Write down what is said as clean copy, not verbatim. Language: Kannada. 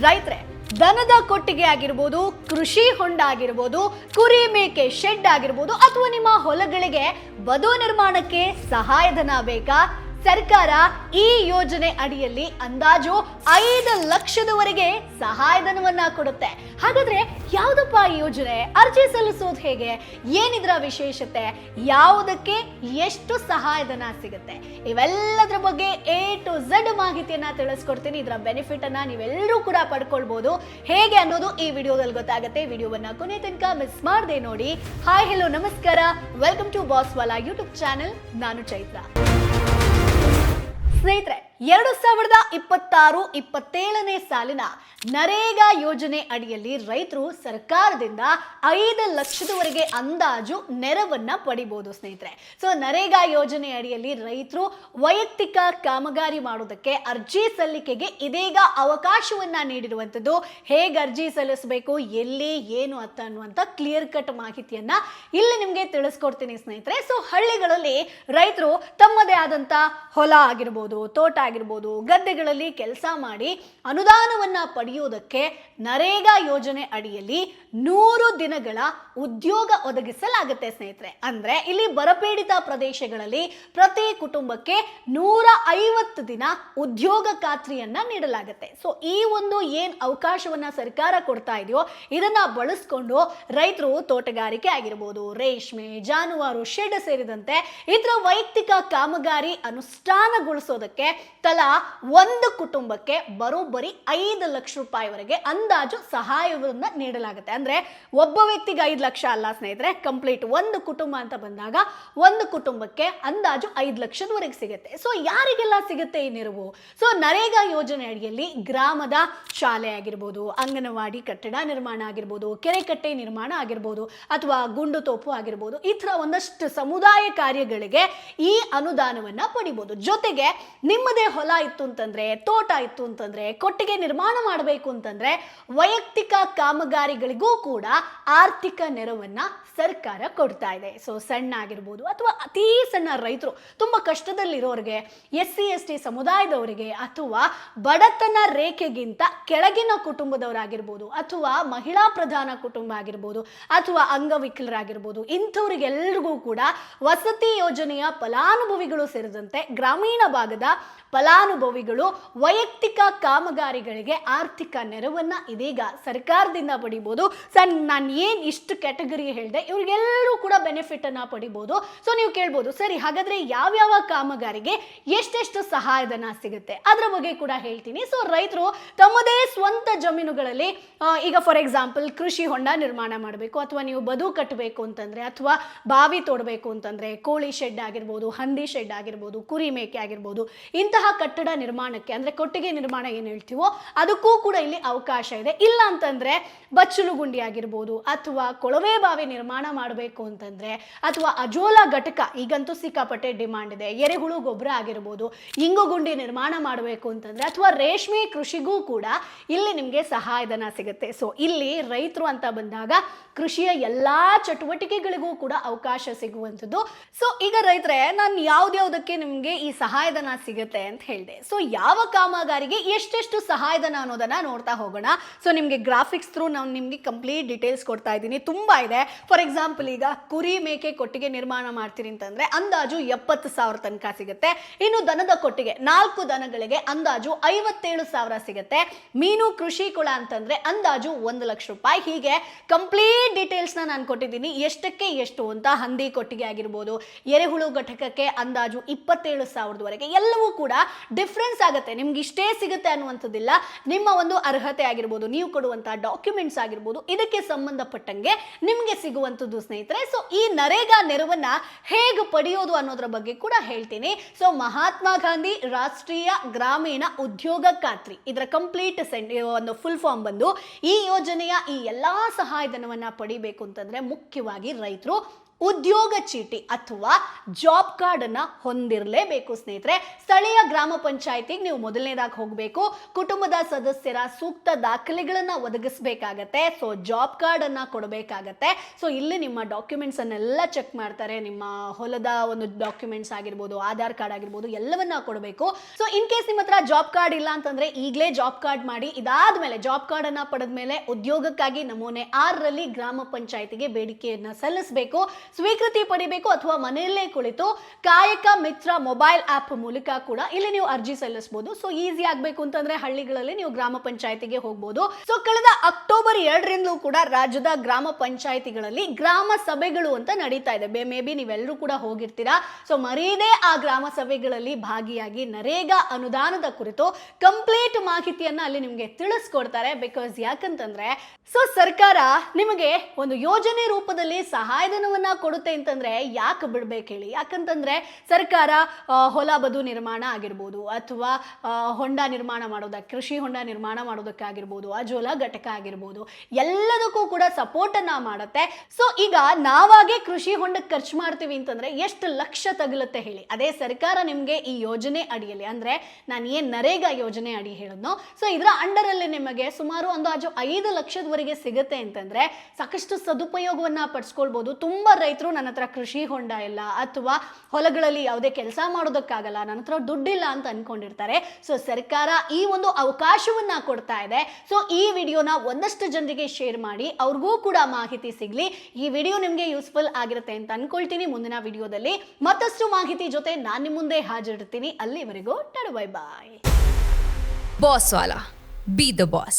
ರೈತರೇ, ದನದ ಕೊಟ್ಟಿಗೆ ಆಗಿರ್ಬೋದು, ಕೃಷಿ ಹೊಂಡ ಆಗಿರ್ಬೋದು, ಕುರಿ ಮೇಕೆ ಶೆಡ್ ಆಗಿರ್ಬೋದು, ಅಥವಾ ನಿಮ್ಮ ಹೊಲಗಳಿಗೆ ಬದು ನಿರ್ಮಾಣಕ್ಕೆ ಸಹಾಯಧನ ಬೇಕಾ? ಸರ್ಕಾರ ಈ ಯೋಜನೆ ಅಡಿಯಲ್ಲಿ ಅಂದಾಜು 5 ಲಕ್ಷದವರೆಗೆ ಸಹಾಯಧನವನ್ನ ಕೊಡುತ್ತೆ. ಹಾಗಾದ್ರೆ ಯಾವ್ದಪ್ಪ ಈ ಯೋಜನೆ? ಅರ್ಜಿ ಸಲ್ಲಿಸೋದು ಹೇಗೆ? ಏನಿದ್ರ ವಿಶೇಷತೆ? ಯಾವುದಕ್ಕೆ ಎಷ್ಟು ಸಹಾಯಧನ ಸಿಗುತ್ತೆ? ಇವೆಲ್ಲದರ ಬಗ್ಗೆ A to Z ಮಾಹಿತಿಯನ್ನ ತಿಳಿಸ್ಕೊಡ್ತೀನಿ. ಇದರ ಬೆನಿಫಿಟ್ ಅನ್ನ ನೀವೆಲ್ಲರೂ ಕೂಡ ಪಡ್ಕೊಳ್ಬಹುದು. ಹೇಗೆ ಅನ್ನೋದು ಈ ವಿಡಿಯೋದಲ್ಲಿ ಗೊತ್ತಾಗುತ್ತೆ. ವಿಡಿಯೋವನ್ನ ಕೊನೆ ತನಕ ಮಿಸ್ ಮಾಡದೆ ನೋಡಿ. ಹಾಯ್, ಹೆಲೋ, ನಮಸ್ಕಾರ. ವೆಲ್ಕಮ್ ಟು ಬಾಸ್ವಾಲಾ ಯೂಟ್ಯೂಬ್ ಚಾನೆಲ್. ನಾನು ಚೈತ್ರ. ಸ್ನೇಹಿತರೆ, 2026-27ನೇ ಸಾಲಿನ ನರೇಗಾ ಯೋಜನೆ ಅಡಿಯಲ್ಲಿ ರೈತರು ಸರ್ಕಾರದಿಂದ 5 ಲಕ್ಷದವರೆಗೆ ಅಂದಾಜು ನೆರವನ್ನ ಪಡಿಬಹುದು ಸ್ನೇಹಿತರೆ. ಸೊ ನರೇಗಾ ಯೋಜನೆ ಅಡಿಯಲ್ಲಿ ರೈತರು ವೈಯಕ್ತಿಕ ಕಾಮಗಾರಿ ಮಾಡೋದಕ್ಕೆ ಅರ್ಜಿ ಸಲ್ಲಿಕೆಗೆ ಇದೀಗ ಅವಕಾಶವನ್ನ ನೀಡಿರುವಂಥದ್ದು. ಹೇಗೆ ಅರ್ಜಿ ಸಲ್ಲಿಸಬೇಕು, ಎಲ್ಲಿ, ಏನು ಅಂತ ಅನ್ನುವಂಥ ಕ್ಲಿಯರ್ ಕಟ್ ಮಾಹಿತಿಯನ್ನ ಇಲ್ಲಿ ನಿಮಗೆ ತಿಳಿಸ್ಕೊಡ್ತೀನಿ ಸ್ನೇಹಿತರೆ. ಸೊ ಹಳ್ಳಿಗಳಲ್ಲಿ ರೈತರು ತಮ್ಮದೇ ಆದಂತ ಹೊಲ ಆಗಿರ್ಬೋದು, ತೋಟ ಆಗಿರ್ಬೋದು, ಗದ್ದೆಗಳಲ್ಲಿ ಕೆಲಸ ಮಾಡಿ ಅನುದಾನವನ್ನ ಪಡೆಯುವುದಕ್ಕೆ ನರೇಗಾ ಯೋಜನೆ ಅಡಿಯಲ್ಲಿ 100 ದಿನಗಳ ಉದ್ಯೋಗ ಒದಗಿಸಲಾಗುತ್ತೆ ಸ್ನೇಹಿತರೆ. ಅಂದ್ರೆ ಇಲ್ಲಿ ಬರಪೀಡಿತ ಪ್ರದೇಶಗಳಲ್ಲಿ ಪ್ರತಿ ಕುಟುಂಬಕ್ಕೆ 150 ದಿನ ಉದ್ಯೋಗ ಖಾತ್ರಿಯನ್ನ ನೀಡಲಾಗುತ್ತೆ. ಸೊ ಈ ಒಂದು ಏನ್ ಅವಕಾಶವನ್ನ ಸರ್ಕಾರ ಕೊಡ್ತಾ ಇದೆಯೋ ಇದನ್ನ ಬಳಸ್ಕೊಂಡು ರೈತರು ತೋಟಗಾರಿಕೆ ಆಗಿರ್ಬೋದು, ರೇಷ್ಮೆ, ಜಾನುವಾರು ಶೆಡ್ ಸೇರಿದಂತೆ ಇದರ ವೈಯಕ್ತಿಕ ಕಾಮಗಾರಿ ಅನುಷ್ಠಾನಗೊಳಿಸೋದಕ್ಕೆ ತಲಾ ಒಂದು ಕುಟುಂಬಕ್ಕೆ ಬರೋಬ್ಬರಿ 5 ಲಕ್ಷ ರೂಪಾಯಿವರೆಗೆ ಅಂದಾಜು ಸಹಾಯವನ್ನು ನೀಡಲಾಗುತ್ತೆ. ಅಂದ್ರೆ ಒಬ್ಬ ವ್ಯಕ್ತಿಗೆ 5 ಲಕ್ಷ ಅಲ್ಲ ಸ್ನೇಹಿತರೆ, ಕಂಪ್ಲೀಟ್ ಒಂದು ಕುಟುಂಬ ಅಂತ ಬಂದಾಗ ಒಂದು ಕುಟುಂಬಕ್ಕೆ ಅಂದಾಜು 5 ಲಕ್ಷದವರೆಗೆ ಸಿಗುತ್ತೆ. ಸೊ ಯಾರಿಗೆಲ್ಲ ಸಿಗುತ್ತೆ ಈ ನೆರವು? ಸೊ ನರೇಗಾ ಯೋಜನೆ ಅಡಿಯಲ್ಲಿ ಗ್ರಾಮದ ಶಾಲೆ ಆಗಿರ್ಬೋದು, ಅಂಗನವಾಡಿ ಕಟ್ಟಡ ನಿರ್ಮಾಣ ಆಗಿರ್ಬೋದು, ಕೆರೆಕಟ್ಟೆ ನಿರ್ಮಾಣ ಆಗಿರ್ಬೋದು, ಅಥವಾ ಗುಂಡು ತೋಪು ಆಗಿರ್ಬೋದು, ಈ ತರ ಒಂದಷ್ಟು ಸಮುದಾಯ ಕಾರ್ಯಗಳಿಗೆ ಈ ಅನುದಾನವನ್ನ ಪಡಿಬಹುದು. ಜೊತೆಗೆ ನಿಮ್ಮದೇ ಹೊಲ ಇತ್ತು ಅಂತಂದ್ರೆ, ತೋಟ ಇತ್ತು ಅಂತಂದ್ರೆ, ಕೊಟ್ಟಿಗೆ ನಿರ್ಮಾಣ ಮಾಡಬೇಕು ಅಂತಂದ್ರೆ ವೈಯಕ್ತಿಕ ಕಾಮಗಾರಿಗಳಿಗೂ ಕೂಡ ಆರ್ಥಿಕ ನೆರವನ್ನ ಸರ್ಕಾರ ಕೊಡ್ತಾ ಇದೆ. ಸೊ ಸಣ್ಣ ಆಗಿರ್ಬೋದು ಅಥವಾ ಅತೀ ಸಣ್ಣ ರೈತರು, ತುಂಬಾ ಕಷ್ಟದಲ್ಲಿರೋರಿಗೆ, SC ST ಸಮುದಾಯದವರಿಗೆ, ಅಥವಾ ಬಡತನ ರೇಖೆಗಿಂತ ಕೆಳಗಿನ ಕುಟುಂಬದವರಾಗಿರ್ಬೋದು, ಅಥವಾ ಮಹಿಳಾ ಪ್ರಧಾನ ಕುಟುಂಬ ಆಗಿರ್ಬೋದು, ಅಥವಾ ಅಂಗವಿಕಲರಾಗಿರ್ಬೋದು, ಇಂಥವ್ರಿಗೆಲ್ಲರಿಗೂ ಕೂಡ ವಸತಿ ಯೋಜನೆಯ ಫಲಾನುಭವಿಗಳು ಸೇರಿದಂತೆ ಗ್ರಾಮೀಣ ಭಾಗದ ಫಲಾನುಭವಿಗಳು ವೈಯಕ್ತಿಕ ಕಾಮಗಾರಿಗಳಿಗೆ ಆರ್ಥಿಕ ನೆರವನ್ನ ಇದೀಗ ಸರ್ಕಾರದಿಂದ ಪಡಿಬಹುದು. ಸರ್, ನಾನು ಏನ್ ಇಷ್ಟು ಕ್ಯಾಟಗರಿ ಹೇಳಿದೆ, ಇವ್ರಿಗೆಲ್ಲರೂ ಕೂಡ ಬೆನಿಫಿಟ್ ಅನ್ನ ಪಡಿಬಹುದು. ಸೊ ನೀವು ಕೇಳ್ಬೋದು, ಸರಿ ಹಾಗಾದ್ರೆ ಯಾವ್ಯಾವ ಕಾಮಗಾರಿಗೆ ಎಷ್ಟೆಷ್ಟು ಸಹಾಯಧನ ಸಿಗುತ್ತೆ, ಅದರ ಬಗ್ಗೆ ಕೂಡ ಹೇಳ್ತೀನಿ. ಸೊ ರೈತರು ತಮ್ಮದೇ ಸ್ವಂತ ಜಮೀನುಗಳಲ್ಲಿ ಈಗ ಫಾರ್ ಎಕ್ಸಾಂಪಲ್ ಕೃಷಿ ಹೊಂಡ ನಿರ್ಮಾಣ ಮಾಡಬೇಕು, ಅಥವಾ ನೀವು ಬದು ಕಟ್ಟಬೇಕು ಅಂತಂದ್ರೆ, ಅಥವಾ ಬಾವಿ ತೋಡಬೇಕು ಅಂತಂದ್ರೆ, ಕೋಳಿ ಶೆಡ್ ಆಗಿರ್ಬೋದು, ಹಂದಿ ಶೆಡ್ ಆಗಿರ್ಬೋದು, ಕುರಿ ಮೇಕೆ ಆಗಿರ್ಬೋದು, ಇಂತಹ ಕಟ್ಟಡ ನಿರ್ಮಾಣಕ್ಕೆ ಅಂದ್ರೆ ಕೊಟ್ಟಿಗೆ ನಿರ್ಮಾಣ ಏನ್ ಹೇಳ್ತೀವೋ ಅದಕ್ಕೂ ಕೂಡ ಇಲ್ಲಿ ಅವಕಾಶ ಇದೆ. ಇಲ್ಲ ಅಂತಂದ್ರೆ ಬಚ್ಚಲು ಗುಂಡಿ ಆಗಿರ್ಬೋದು, ಅಥವಾ ಕೊಳವೆ ಬಾವಿ ನಿರ್ಮಾಣ ಮಾಡಬೇಕು ಅಂತಂದ್ರೆ, ಅಥವಾ ಅಜೋಲಾ ಘಟಕ ಈಗಂತೂ ಸಿಕ್ಕಾಪಟ್ಟೆ ಡಿಮಾಂಡ್ ಇದೆ, ಎರೆಹುಳು ಗೊಬ್ಬರ ಆಗಿರ್ಬೋದು, ಇಂಗು ಗುಂಡಿ ನಿರ್ಮಾಣ ಮಾಡಬೇಕು ಅಂತಂದ್ರೆ, ಅಥವಾ ರೇಷ್ಮೆ ಕೃಷಿಗೂ ಕೂಡ ಇಲ್ಲಿ ನಿಮ್ಗೆ ಸಹಾಯಧನ ಸಿಗುತ್ತೆ. ಸೊ ಇಲ್ಲಿ ರೈತರು ಅಂತ ಬಂದಾಗ ಕೃಷಿಯ ಎಲ್ಲಾ ಚಟುವಟಿಕೆಗಳಿಗೂ ಕೂಡ ಅವಕಾಶ ಸಿಗುವಂಥದ್ದು. ಸೊ ಈಗ ರೈತರೇ, ನಾನು ಯಾವ್ದ್ಯಾವ್ದಕ್ಕೆ ನಿಮ್ಗೆ ಈ ಸಹಾಯಧನ ಸಿಗುತ್ತೆ ಅಂತ ಹೇಳಿದೆ. ಸೊ ಯಾವ ಕಾಮಗಾರಿಗೆ ಎಷ್ಟೆಷ್ಟು ಸಹಾಯಧನ ಅನ್ನೋದನ್ನ ನೋಡ್ತಾ ಹೋಗೋಣ. ಸೊ ನಿಮ್ಗೆ ಗ್ರಾಫಿಕ್ಸ್ ಥ್ರೂ ನಾನು ನಿಮ್ಗೆ ಕಂಪ್ಲೀಟ್ ಡೀಟೇಲ್ಸ್ ಕೊಡ್ತಾ ಇದ್ದೀನಿ, ತುಂಬಾ ಇದೆ. ಫಾರ್ ಎಕ್ಸಾಂಪಲ್ ಈಗ ಕುರಿ ಮೇಕೆ ಕೊಟ್ಟಿಗೆ ನಿರ್ಮಾಣ ಮಾಡ್ತೀರಿ ಅಂತಂದ್ರೆ ಅಂದಾಜು 70,000 ತನಕ ಸಿಗುತ್ತೆ. ಇನ್ನು ದನದ ಕೊಟ್ಟಿಗೆ 4 ದನಗಳಿಗೆ ಅಂದಾಜು 57,000 ಸಿಗುತ್ತೆ. ಮೀನು ಕೃಷಿ ಕುಳ ಅಂತಂದ್ರೆ ಅಂದಾಜು 1 ಲಕ್ಷ ರೂಪಾಯಿ. ಹೀಗೆ ಕಂಪ್ಲೀಟ್ ಡೀಟೇಲ್ಸ್ ನಾನು ಕೊಟ್ಟಿದ್ದೀನಿ, ಎಷ್ಟಕ್ಕೆ ಎಷ್ಟು ಅಂತ. ಹಂದಿ ಕೊಟ್ಟಿಗೆ ಆಗಿರ್ಬೋದು, ಎರೆಹುಳು ಘಟಕಕ್ಕೆ ಅಂದಾಜು 27,000ವರೆಗೆ. ಎಲ್ಲವೂ ಕೂಡ ಡಿಫ್ರೆನ್ಸ್ ಆಗುತ್ತೆ, ನಿಮ್ಗೆ ಇಷ್ಟೇ ಸಿಗುತ್ತೆ ಅನ್ನುವಂಥದ್ದಿಲ್ಲ. ನಿಮ್ಮ ಒಂದು ಅರ್ಹತೆ ಆಗಿರ್ಬೋದು, ನೀವು ಕೊಡುವಂತಹ ಡಾಕ್ಯುಮೆಂಟ್ಸ್ ಆಗಿರ್ಬೋದು, ಇದಕ್ಕೆ ಸಂಬಂಧಪಟ್ಟಂಗೆ ನಿಮ್ಗೆ ಸಿಗುವಂಥದ್ದು ಸ್ನೇಹಿತರೆ. ಸೊ ಈ ನರೇಗಾ ನೆರವನ್ನ ಹೇಗೆ ಪಡೆಯೋದು ಅನ್ನೋದ್ರ ಬಗ್ಗೆ ಕೂಡ ಹೇಳ್ತೀನಿ. ಸೊ ಮಹಾತ್ಮ ಗಾಂಧಿ ರಾಷ್ಟ್ರೀಯ ಗ್ರಾಮೀಣ ಉದ್ಯೋಗ ಖಾತ್ರಿ, ಇದರ ಕಂಪ್ಲೀಟ್ ಒಂದು ಫುಲ್ ಫಾರ್ಮ್ ಬಂದು, ಈ ಯೋಜನೆಯ ಈ ಎಲ್ಲಾ ಸಹಾಯಧನವನ್ನ ಪಡಿಬೇಕು ಅಂತಂದ್ರೆ ಮುಖ್ಯವಾಗಿ ರೈತರು ಉದ್ಯೋಗ ಚೀಟಿ ಅಥವಾ ಜಾಬ್ ಕಾರ್ಡ್ ಅನ್ನ ಹೊಂದಿರಲೇಬೇಕು ಸ್ನೇಹಿತರೆ. ಸ್ಥಳೀಯ ಗ್ರಾಮ ಪಂಚಾಯತಿಗೆ ನೀವು ಮೊದಲನೇದಾಗಿ ಹೋಗಬೇಕು, ಕುಟುಂಬದ ಸದಸ್ಯರ ಸೂಕ್ತ ದಾಖಲೆಗಳನ್ನ ಒದಗಿಸಬೇಕಾಗತ್ತೆ. ಸೊ ಜಾಬ್ ಕಾರ್ಡ್ ಅನ್ನ ಕೊಡಬೇಕಾಗತ್ತೆ. ಸೊ ಇಲ್ಲಿ ನಿಮ್ಮ ಡಾಕ್ಯುಮೆಂಟ್ಸ್ ಅನ್ನೆಲ್ಲ ಚೆಕ್ ಮಾಡ್ತಾರೆ, ನಿಮ್ಮ ಹೊಲದ ಒಂದು ಡಾಕ್ಯುಮೆಂಟ್ಸ್ ಆಗಿರ್ಬೋದು, ಆಧಾರ್ ಕಾರ್ಡ್ ಆಗಿರ್ಬೋದು, ಎಲ್ಲವನ್ನ ಕೊಡಬೇಕು. ಸೊ ಇನ್ ಕೇಸ್ ನಿಮ್ಮ ಹತ್ರ ಜಾಬ್ ಕಾರ್ಡ್ ಇಲ್ಲ ಅಂತಂದ್ರೆ ಈಗಲೇ ಜಾಬ್ ಕಾರ್ಡ್ ಮಾಡಿ, ಇದಾದ್ಮೇಲೆ ಜಾಬ್ ಕಾರ್ಡ್ ಅನ್ನ ಪಡೆದ ಮೇಲೆ ಉದ್ಯೋಗಕ್ಕಾಗಿ ನಮೂನೆ 6ರಲ್ಲಿ ಗ್ರಾಮ ಪಂಚಾಯತಿಗೆ ಬೇಡಿಕೆಯನ್ನ ಸಲ್ಲಿಸಬೇಕು, ಸ್ವೀಕೃತಿ ಪಡಿಬೇಕು. ಅಥವಾ ಮನೆಯಲ್ಲೇ ಕುಳಿತು ಕಾಯಕ ಮಿತ್ರ ಮೊಬೈಲ್ ಆಪ್ ಮೂಲಕ ಕೂಡ ಇಲ್ಲಿ ನೀವು ಅರ್ಜಿ ಸಲ್ಲಿಸಬಹುದು. ಸೊ ಈಸಿ ಆಗ್ಬೇಕು ಅಂತಂದ್ರೆ ಹಳ್ಳಿಗಳಲ್ಲಿ ನೀವು ಗ್ರಾಮ ಪಂಚಾಯತಿಗೆ ಹೋಗಬಹುದು. ಸೊ ಕಳೆದ ಅಕ್ಟೋಬರ್ 2ರಿಂದಲೂ ಕೂಡ ರಾಜ್ಯದ ಗ್ರಾಮ ಪಂಚಾಯತಿಗಳಲ್ಲಿ ಗ್ರಾಮ ಸಭೆಗಳು ಅಂತ ನಡೀತಾ ಇದೆ. ಮೇ ಬಿ ನೀವೆಲ್ಲರೂ ಕೂಡ ಹೋಗಿರ್ತೀರಾ. ಸೊ ಮರೀದೇ ಆ ಗ್ರಾಮ ಸಭೆಗಳಲ್ಲಿ ಭಾಗಿಯಾಗಿ ನರೇಗಾ ಅನುದಾನದ ಕುರಿತು ಕಂಪ್ಲೀಟ್ ಮಾಹಿತಿಯನ್ನ ಅಲ್ಲಿ ನಿಮಗೆ ತಿಳಿಸ್ಕೊಡ್ತಾರೆ. ಬಿಕಾಸ್ ಯಾಕಂತಂದ್ರೆ ಸೊ ಸರ್ಕಾರ ನಿಮಗೆ ಒಂದು ಯೋಜನೆ ರೂಪದಲ್ಲಿ ಸಹಾಯಧನವನ್ನ ಕೊಡುತ್ತೆ ಅಂತಂದ್ರೆ ಯಾಕೆ ಬಿಡ್ಬೇಕು ಹೇಳಿ? ಯಾಕಂತಂದ್ರೆ ಸರ್ಕಾರ ಹೊಲ ಬದು ನಿರ್ಮಾಣ ಆಗಿರ್ಬೋದು, ಅಥವಾ ಹೊಂಡ ನಿರ್ಮಾಣ ಮಾಡೋದಕ್ಕೆ, ಕೃಷಿ ಹೊಂಡ ನಿರ್ಮಾಣ ಮಾಡೋದಕ್ಕಾಗಿರ್ಬೋದು, ಅಜೋಲ ಘಟಕ ಆಗಿರ್ಬೋದು, ಎಲ್ಲದಕ್ಕೂ ಕೂಡ ಸಪೋರ್ಟ್ ಅನ್ನ ಮಾಡುತ್ತೆ. ಸೊ ಈಗ ನಾವಾಗೆ ಕೃಷಿ ಹೊಂಡಕ್ಕೆ ಖರ್ಚು ಮಾಡ್ತೀವಿ ಅಂತಂದ್ರೆ ಎಷ್ಟು ಲಕ್ಷ ತಗಲುತ್ತೆ ಹೇಳಿ? ಅದೇ ಸರ್ಕಾರ ನಿಮ್ಗೆ ಈ ಯೋಜನೆ ಅಡಿಯಲ್ಲಿ, ಅಂದ್ರೆ ನಾನು ಏನ್ ನರೇಗಾ ಯೋಜನೆ ಅಡಿ ಹೇಳಿದ್ನೋ, ಸೊ ಇದರ ಅಂಡರ್ ಅಲ್ಲಿ ನಿಮಗೆ ಸುಮಾರು ಅಂದಾಜು 5 ಲಕ್ಷದವರೆಗೆ ಸಿಗುತ್ತೆ ಅಂತಂದ್ರೆ ಸಾಕಷ್ಟು ಸದುಪಯೋಗವನ್ನ ಪಡಿಸ್ಕೊಳ್ಬಹುದು. ತುಂಬಾ ರೈತರು ನನ್ನ ಹತ್ರ ಕೃಷಿ ಹೊಂಡ ಇಲ್ಲ, ಅಥವಾ ಹೊಲಗಳಲ್ಲಿ ಯಾವುದೇ ಕೆಲಸ ಮಾಡೋದಕ್ಕಾಗಲ್ಲ, ನನ್ನ ಹತ್ರ ದುಡ್ಡಿಲ್ಲ ಅಂತ ಅನ್ಕೊಂಡಿರ್ತಾರೆ. ಸೊ ಸರ್ಕಾರ ಈ ಒಂದು ಅವಕಾಶವನ್ನ ಕೊಡ್ತಾ ಇದೆ. ಸೊ ಈ ವಿಡಿಯೋನ ಒಂದಷ್ಟು ಜನರಿಗೆ ಶೇರ್ ಮಾಡಿ, ಅವ್ರಿಗೂ ಕೂಡ ಮಾಹಿತಿ ಸಿಗ್ಲಿ. ಈ ವಿಡಿಯೋ ನಿಮ್ಗೆ ಯೂಸ್ಫುಲ್ ಆಗಿರುತ್ತೆ ಅಂತ ಅನ್ಕೊಳ್ತೀನಿ. ಮುಂದಿನ ವಿಡಿಯೋದಲ್ಲಿ ಮತ್ತಷ್ಟು ಮಾಹಿತಿ ಜೊತೆ ನಾನು ನಿಮ್ಮ ಮುಂದೆ ಹಾಜರಿರ್ತೀನಿ. ಅಲ್ಲಿವರೆಗೂ tata bye bye. Boss Wala. Be the boss.